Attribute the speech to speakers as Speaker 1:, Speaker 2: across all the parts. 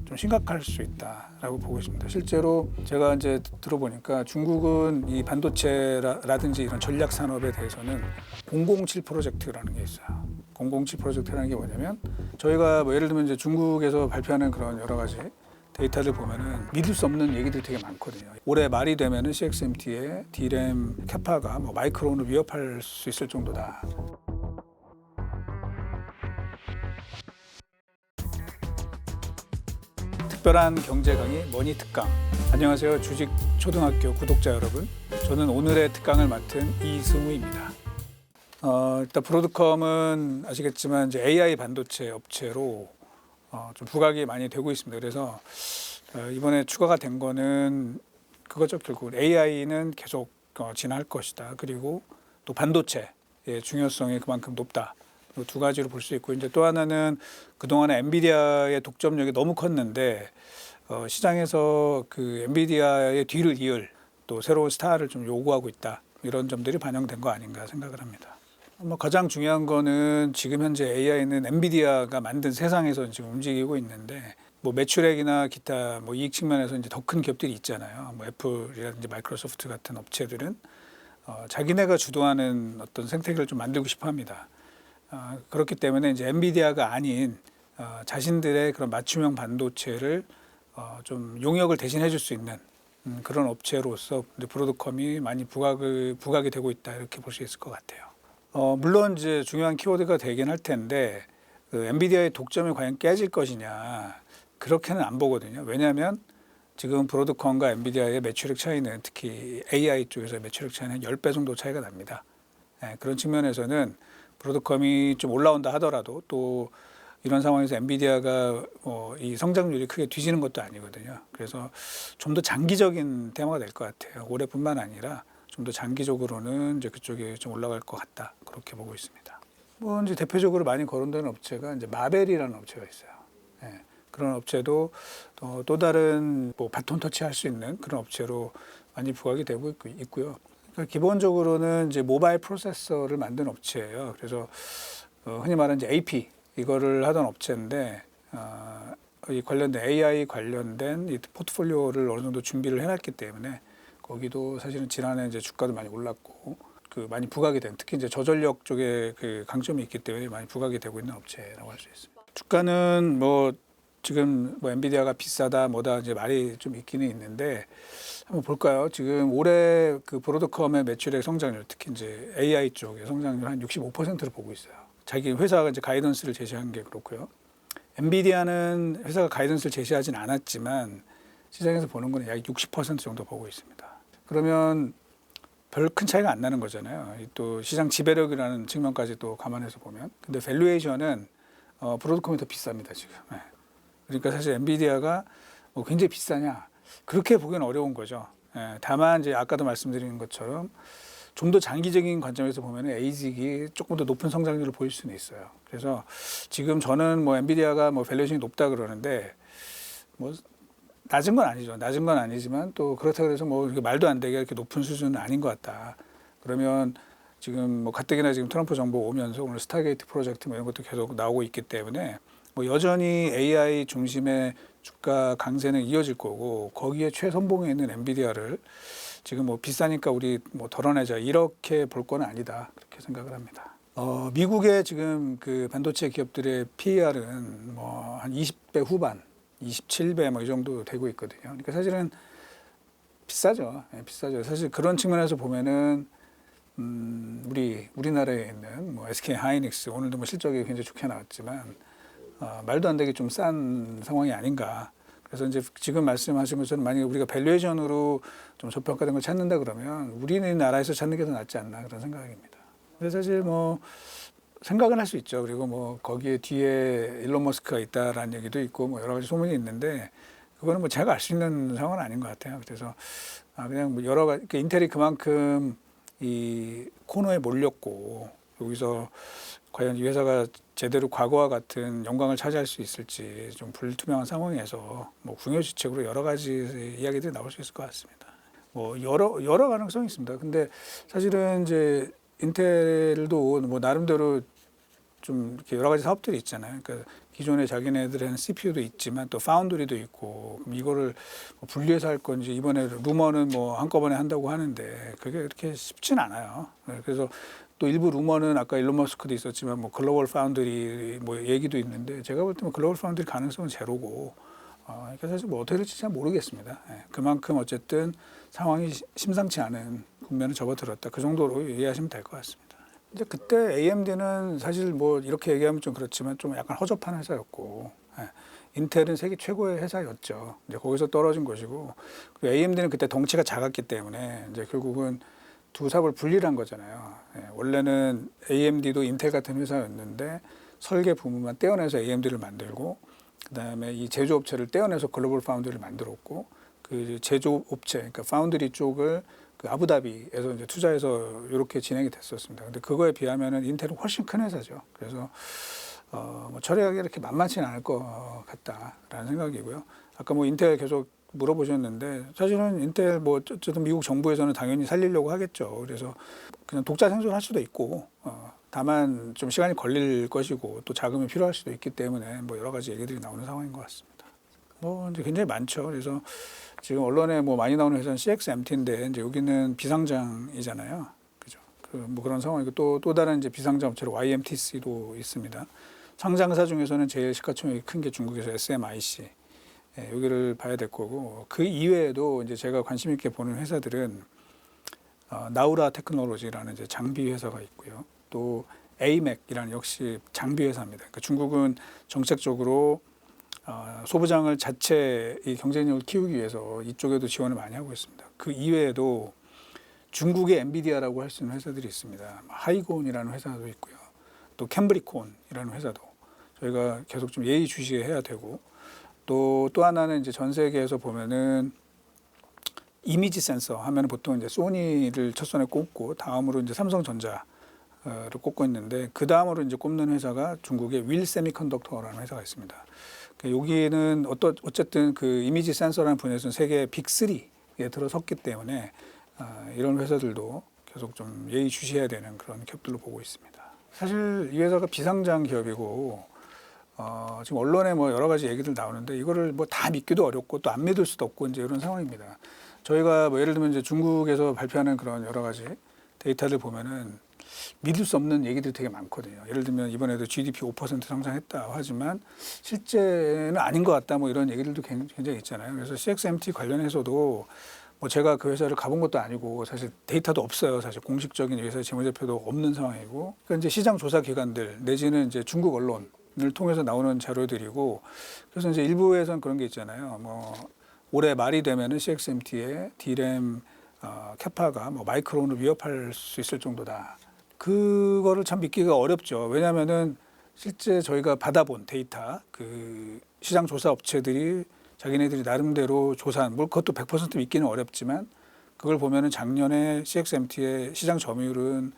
Speaker 1: 좀 심각할 수 있다라고 보고 있습니다. 실제로 제가 이제 들어보니까 중국은 이 반도체라든지 이런 전략 산업에 대해서는 007 프로젝트라는 게 있어요. 007 프로젝트라는 게 뭐냐면 저희가 뭐 예를 들면 이제 중국에서 발표하는 그런 여러 가지 데이터를 보면은 믿을 수 없는 얘기들이 되게 많거든요. 올해 말이 되면은 CXMT의 D램 캐파가 뭐 마이크론을 위협할 수 있을 정도다. 특별한 경제 강의 머니 특강. 안녕하세요, 주식 초등학교 구독자 여러분. 저는 오늘의 특강을 맡은 이승우입니다. 일단 브로드컴은 아시겠지만 이제 AI 반도체 업체로 좀 부각이 많이 되고 있습니다. 그래서 이번에 추가가 된 거는 그거죠. 결국 AI는 계속 진화할 것이다. 그리고 또 반도체의 중요성이 그만큼 높다. 두 가지로 볼 수 있고, 이제 또 하나는 그동안에 엔비디아의 독점력이 너무 컸는데 시장에서 그 엔비디아의 뒤를 이을 또 새로운 스타를 좀 요구하고 있다. 이런 점들이 반영된 거 아닌가 생각을 합니다. 가장 중요한 거는 지금 현재 AI는 엔비디아가 만든 세상에서 지금 움직이고 있는데, 뭐 매출액이나 기타 뭐 이익 측면에서 이제 더 큰 기업들이 있잖아요. 뭐 애플이라든지 마이크로소프트 같은 업체들은 자기네가 주도하는 어떤 생태계를 좀 만들고 싶어합니다. 그렇기 때문에 이제 엔비디아가 아닌 자신들의 그런 맞춤형 반도체를 좀 용역을 대신해 줄 수 있는 그런 업체로서 브로드컴이 많이 부각이 되고 있다, 이렇게 볼 수 있을 것 같아요. 물론 이제 중요한 키워드가 되긴 할 텐데 그 엔비디아의 독점이 과연 깨질 것이냐, 그렇게는 안 보거든요. 왜냐하면 지금 브로드컴과 엔비디아의 매출액 차이는, 특히 AI 쪽에서 매출액 차이는 한 10배 정도 차이가 납니다. 그런 측면에서는 브로드컴이 좀 올라온다 하더라도 또 이런 상황에서 엔비디아가 이 성장률이 크게 뒤지는 것도 아니거든요. 그래서 좀 더 장기적인 테마가 될 것 같아요. 올해뿐만 아니라 좀 더 장기적으로는 이제 그쪽에 좀 올라갈 것 같다, 그렇게 보고 있습니다. 뭐 이제 대표적으로 많이 거론되는 업체가 이제 마벨이라는 업체가 있어요. 그런 업체도 또 다른 뭐 바톤 터치할 수 있는 그런 업체로 많이 부각이 되고 있고요. 그러니까 기본적으로는 이제 모바일 프로세서를 만든 업체예요. 그래서 흔히 말하는 이제 AP 이거를 하던 업체인데 이 관련된 AI 관련된 이 포트폴리오를 어느 정도 준비를 해놨기 때문에 거기도 사실은 지난해 이제 주가도 많이 올랐고 그 많이 부각이 된, 특히 이제 저전력 쪽에 그 강점이 있기 때문에 많이 부각이 되고 있는 업체라고 할 수 있습니다. 주가는 뭐 지금 뭐 엔비디아가 비싸다 뭐다 이제 말이 좀 있기는 있는데, 한번 볼까요? 지금 올해 그 브로드컴의 매출액 성장률, 특히 이제 AI 쪽의 성장률 한 65%를 보고 있어요. 자기 회사가 이제 가이던스를 제시한 게 그렇고요. 엔비디아는 회사가 가이던스를 제시하진 않았지만 시장에서 보는 거는 약 60% 정도 보고 있습니다. 그러면 별 큰 차이가 안 나는 거잖아요. 또 시장 지배력이라는 측면까지 또 감안해서 보면. 근데 밸류에이션은 브로드컴이 더 비쌉니다, 지금. 그러니까 사실 엔비디아가 굉장히 비싸냐, 그렇게 보기는 어려운 거죠. 다만 이제 아까도 말씀드린 것처럼 좀 더 장기적인 관점에서 보면 에이직이 조금 더 높은 성장률을 보일 수는 있어요. 그래서 지금 저는 뭐 엔비디아가 뭐 밸류에이션이 높다 그러는데 뭐 낮은 건 아니죠. 낮은 건 아니지만 또 그렇다고 해서 뭐 말도 안 되게 이렇게 높은 수준은 아닌 것 같다. 그러면 지금 뭐 가뜩이나 지금 트럼프 정부 오면서 오늘 스타게이트 프로젝트 뭐 이런 것도 계속 나오고 있기 때문에 뭐 여전히 AI 중심의 주가 강세는 이어질 거고, 거기에 최선봉에 있는 엔비디아를 지금 뭐 비싸니까 우리 뭐 덜어내자, 이렇게 볼 건 아니다, 그렇게 생각을 합니다. 미국의 지금 그 반도체 기업들의 PER은 뭐 한 20배 후반, 27배 뭐 이 정도 되고 있거든요. 그러니까 사실은 비싸죠. 비싸죠. 사실 그런 측면에서 보면은 우리나라에 있는 뭐 SK 하이닉스 오늘도 뭐 실적이 굉장히 좋게 나왔지만 말도 안 되게 좀 싼 상황이 아닌가. 그래서 이제 지금 말씀하신 것처럼 만약에 우리가 밸류에이션으로 좀 저평가된 걸 찾는다 그러면 우리나라에서 찾는 게 더 낫지 않나, 그런 생각입니다. 근데 사실 뭐 생각은 할 수 있죠. 그리고 뭐 거기에 뒤에 일론 머스크가 있다라는 얘기도 있고 뭐 여러 가지 소문이 있는데, 그거는 뭐 제가 알 수 있는 상황은 아닌 것 같아요. 그래서 그냥 뭐 여러 가지, 그러니까 인텔이 그만큼 이 코너에 몰렸고 여기서 과연 이 회사가 제대로 과거와 같은 영광을 차지할 수 있을지 좀 불투명한 상황에서 뭐 궁여지책으로 여러 가지 이야기들이 나올 수 있을 것 같습니다. 뭐 여러 가능성이 있습니다. 근데 사실은 이제 인텔도 뭐 나름대로 좀 이렇게 여러 가지 사업들이 있잖아요. 그러니까 기존에 자기네들이 하는 CPU도 있지만 또 파운드리도 있고 그럼 이거를 뭐 분리해서 할 건지 이번에 루머는 뭐 한꺼번에 한다고 하는데 그게 그렇게 쉽진 않아요. 그래서 또 일부 루머는 아까 일론 머스크도 있었지만 뭐 글로벌 파운드리 뭐 얘기도 있는데 제가 볼 때는 글로벌 파운드리 가능성은 제로고 그러니까 사실 뭐 어떻게 될지 잘 모르겠습니다. 그만큼 어쨌든 상황이 심상치 않은 국면을 접어들었다. 그 정도로 이해하시면 될 것 같습니다. 이제 그때 AMD는 사실 뭐 이렇게 얘기하면 좀 그렇지만 좀 약간 허접한 회사였고 인텔은 세계 최고의 회사였죠. 이제 거기서 떨어진 것이고 AMD는 그때 덩치가 작았기 때문에 이제 결국은 두 사업을 분리를 한 거잖아요. 원래는 AMD도 인텔 같은 회사였는데 설계 부문만 떼어내서 AMD를 만들고 그다음에 이 제조업체를 떼어내서 글로벌 파운드리를 만들었고 그 제조업체 그러니까 파운드리 쪽을 그 아부다비에서 이제 투자해서 이렇게 진행이 됐었습니다. 근데 그거에 비하면은 인텔은 훨씬 큰 회사죠. 그래서 뭐 처리하기 이렇게 만만치는 않을 것 같다라는 생각이고요. 아까 뭐 인텔 계속 물어보셨는데 사실은 인텔 뭐 어쨌든 미국 정부에서는 당연히 살리려고 하겠죠. 그래서 그냥 독자 생존할 수도 있고 다만 좀 시간이 걸릴 것이고 또 자금이 필요할 수도 있기 때문에 뭐 여러 가지 얘기들이 나오는 상황인 것 같습니다. 뭐 이제 굉장히 많죠. 그래서 지금 언론에 뭐 많이 나오는 회사는 CXMT인데 이제 여기는 비상장이잖아요. 그죠? 뭐 그런 상황이고 또 다른 이제 비상장 업체로 YMTC도 있습니다. 상장사 중에서는 제일 시가총액이 큰 게 중국에서 SMIC. 여기를 봐야 될 거고 그 이외에도 이제 제가 관심 있게 보는 회사들은 나우라 테크놀로지라는 이제 장비 회사가 있고요. 또 AMEC이라는 역시 장비 회사입니다. 그러니까 중국은 정책적으로 소부장을 자체 이 경쟁력을 키우기 위해서 이쪽에도 지원을 많이 하고 있습니다. 그 이외에도 중국의 엔비디아라고 할 수 있는 회사들이 있습니다. 하이곤이라는 회사도 있고요. 또 캠브리콘이라는 회사도 저희가 계속 좀 예의주시해야 되고 또 하나는 이제 전 세계에서 보면은 이미지 센서 하면은 보통 이제 소니를 첫 손에 꼽고 다음으로 이제 삼성전자를 꼽고 있는데 그 다음으로 이제 꼽는 회사가 중국의 윌 세미컨덕터라는 회사가 있습니다. 여기는 어쨌든 그 이미지 센서라는 분야에서는 세계 빅3에 들어섰기 때문에 이런 회사들도 계속 좀 예의주시해야 되는 그런 기업들로 보고 있습니다. 사실 이 회사가 비상장 기업이고 지금 언론에 뭐 여러 가지 얘기들 나오는데 이거를 뭐 다 믿기도 어렵고 또 안 믿을 수도 없고 이제 이런 상황입니다. 저희가 뭐 예를 들면 이제 중국에서 발표하는 그런 여러 가지 데이터를 보면은 믿을 수 없는 얘기들이 되게 많거든요. 예를 들면 이번에도 GDP 5% 성장했다 하지만 실제는 아닌 것 같다 뭐 이런 얘기들도 굉장히 있잖아요. 그래서 CXMT 관련해서도 뭐 제가 그 회사를 가본 것도 아니고 사실 데이터도 없어요. 사실 공식적인 회사의 재무제표도 없는 상황이고 그러니까 이제 시장 조사 기관들 내지는 이제 중국 언론 을 통해서 나오는 자료들이고 그래서 이제 일부에서는 그런 게 있잖아요. 뭐 올해 말이 되면은 CXMT의 D램 캐파가 뭐 마이크론을 위협할 수 있을 정도다. 그거를 참 믿기가 어렵죠. 왜냐하면은 실제 저희가 받아본 데이터 그 시장 조사 업체들이 자기네들이 나름대로 조사한 뭐 그것도 100% 믿기는 어렵지만 그걸 보면은 작년에 CXMT의 시장 점유율은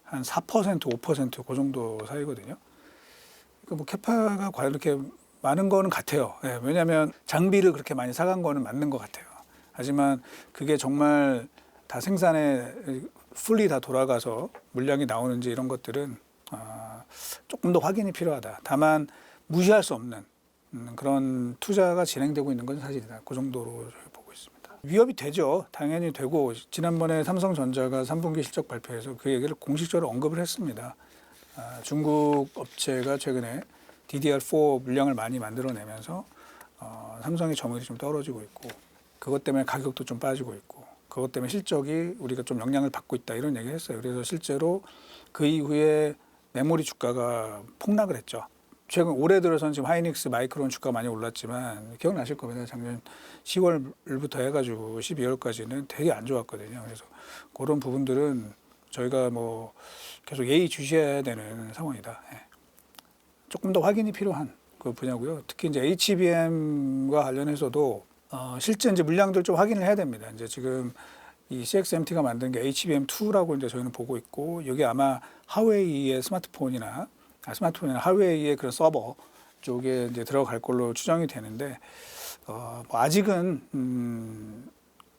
Speaker 1: 한 4% 5% 그 정도 사이거든요. 뭐 캐파가 과연 이렇게 많은 거는 같아요. 왜냐하면 장비를 그렇게 많이 사간 거는 맞는 것 같아요. 하지만 그게 정말 다 생산에 풀리 다 돌아가서 물량이 나오는지 이런 것들은 조금 더 확인이 필요하다. 다만 무시할 수 없는 그런 투자가 진행되고 있는 건 사실이다. 그 정도로 보고 있습니다. 위협이 되죠. 당연히 되고 지난번에 삼성전자가 3분기 실적 발표에서 그 얘기를 공식적으로 언급을 했습니다. 중국 업체가 최근에 DDR4 물량을 많이 만들어내면서 삼성의 점유율이 좀 떨어지고 있고 그것 때문에 가격도 좀 빠지고 있고 그것 때문에 실적이 우리가 좀 영향을 받고 있다 이런 얘기를 했어요. 그래서 실제로 그 이후에 메모리 주가가 폭락을 했죠. 최근 올해 들어서는 지금 하이닉스, 마이크론 주가 많이 올랐지만 기억나실 겁니다. 작년 10월부터 해가지고 12월까지는 되게 안 좋았거든요. 그래서 그런 부분들은 저희가 뭐 계속 예의주시해야 되는 상황이다. 조금 더 확인이 필요한 그 분야고요. 특히 이제 HBM과 관련해서도 실제 이제 물량들 좀 확인을 해야 됩니다. 이제 지금 이 CXMT가 만든 게 HBM2라고 이제 저희는 보고 있고 여기 아마 하웨이의 스마트폰이나 하웨이의 그런 서버 쪽에 이제 들어갈 걸로 추정이 되는데 뭐 아직은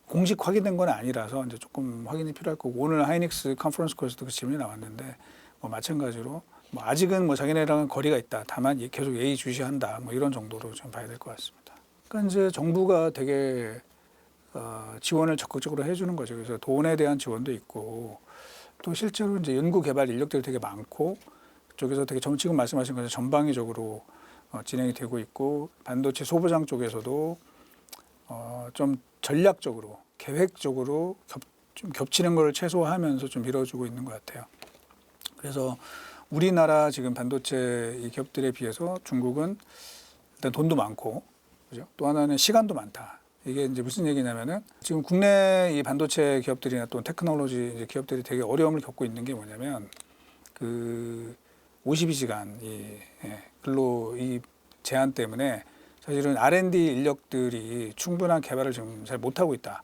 Speaker 1: 공식 확인된 건 아니라서 이제 조금 확인이 필요할 거고 오늘 하이닉스 컨퍼런스 콜에서도 그 질문이 나왔는데 뭐 마찬가지로 뭐 아직은 뭐 자기네랑은 거리가 있다. 다만 계속 예의주시한다. 뭐 이런 정도로 좀 봐야 될 것 같습니다. 그러니까 이제 정부가 되게 지원을 적극적으로 해주는 거죠. 그래서 돈에 대한 지원도 있고 또 실제로 이제 연구 개발 인력들이 되게 많고 그쪽에서 되게 지금 말씀하신 것처럼 전방위적으로 진행이 되고 있고 반도체 소부장 쪽에서도 좀 전략적으로 계획적으로 좀 겹치는 걸 최소화하면서 좀 밀어주고 있는 것 같아요. 그래서 우리나라 지금 반도체 이 기업들에 비해서 중국은 일단 돈도 많고, 그죠? 또 하나는 시간도 많다. 이게 이제 무슨 얘기냐면은 지금 국내 이 반도체 기업들이나 또 테크놀로지 이제 기업들이 되게 어려움을 겪고 있는 게 뭐냐면 그 52시간 근로 이 제한 때문에 사실은 R&D 인력들이 충분한 개발을 지금 잘 못하고 있다.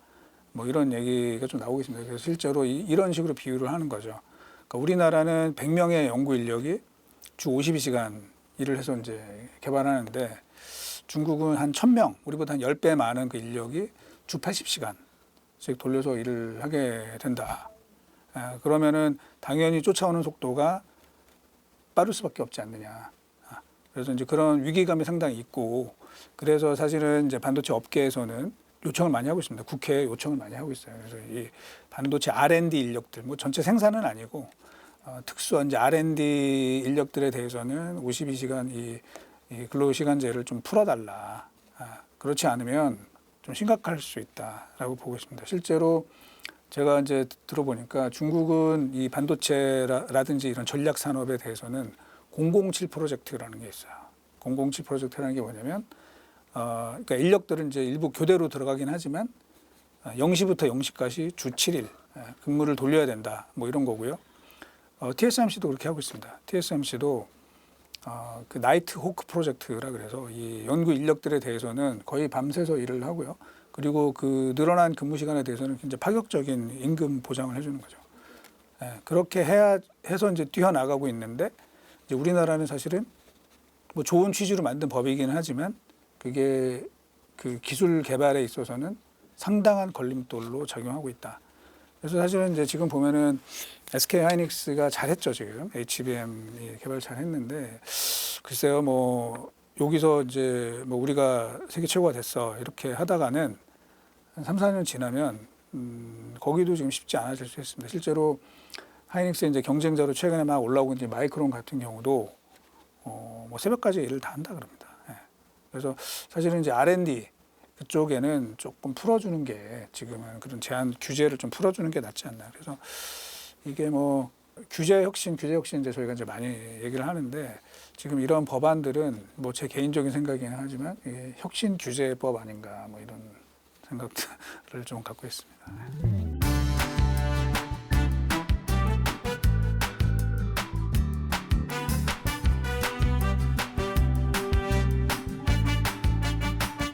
Speaker 1: 뭐 이런 얘기가 좀 나오고 있습니다. 그래서 실제로 이런 식으로 비유를 하는 거죠. 그러니까 우리나라는 100명의 연구 인력이 주 52시간 일을 해서 이제 개발하는데 중국은 한 1000명, 우리보다 한 10배 많은 그 인력이 주 80시간씩 돌려서 일을 하게 된다. 그러면은 당연히 쫓아오는 속도가 빠를 수밖에 없지 않느냐. 그래서 이제 그런 위기감이 상당히 있고, 그래서 사실은 이제 반도체 업계에서는 요청을 많이 하고 있습니다. 국회에 요청을 많이 하고 있어요. 그래서 이 반도체 R&D 인력들, 뭐 전체 생산은 아니고 특수한 이제 R&D 인력들에 대해서는 52시간 이 근로시간제를 좀 풀어달라. 그렇지 않으면 좀 심각할 수 있다라고 보고 있습니다. 실제로 제가 이제 들어보니까 중국은 이 반도체라든지 이런 전략 산업에 대해서는 007 프로젝트라는 게 있어요. 007 프로젝트라는 게 뭐냐면, 그러니까 인력들은 이제 일부 교대로 들어가긴 하지만 0시부터 0시까지 주 7일 근무를 돌려야 된다. 뭐 이런 거고요. TSMC도 그렇게 하고 있습니다. TSMC도 그 나이트 호크 프로젝트라 그래서 이 연구 인력들에 대해서는 거의 밤새서 일을 하고요. 그리고 그 늘어난 근무 시간에 대해서는 굉장히 파격적인 임금 보장을 해주는 거죠. 그렇게 해서 이제 뛰어나가고 있는데 이제 우리나라는 사실은 뭐 좋은 취지로 만든 법이기는 하지만 그게 그 기술 개발에 있어서는 상당한 걸림돌로 작용하고 있다. 그래서 사실은 이제 지금 보면은 SK 하이닉스가 잘했죠, 지금. HBM 개발 잘했는데 글쎄요, 뭐 여기서 이제 뭐 우리가 세계 최고가 됐어 이렇게 하다가는 한 3, 4년 지나면 거기도 지금 쉽지 않아질 수 있습니다. 실제로 하이닉스 이제 경쟁자로 최근에 막 올라오고 있는 마이크론 같은 경우도 뭐 새벽까지 일을 다 한다 그럽니다. 그래서 사실은 이제 R&D 그쪽에는 조금 풀어주는 게 지금은 그런 제한 규제를 좀 풀어주는 게 낫지 않나. 그래서 이게 뭐 규제 혁신 이제 저희가 이제 많이 얘기를 하는데 지금 이런 법안들은 뭐 제 개인적인 생각이긴 하지만 이게 혁신 규제법 아닌가 뭐 이런 생각들을 좀 갖고 있습니다.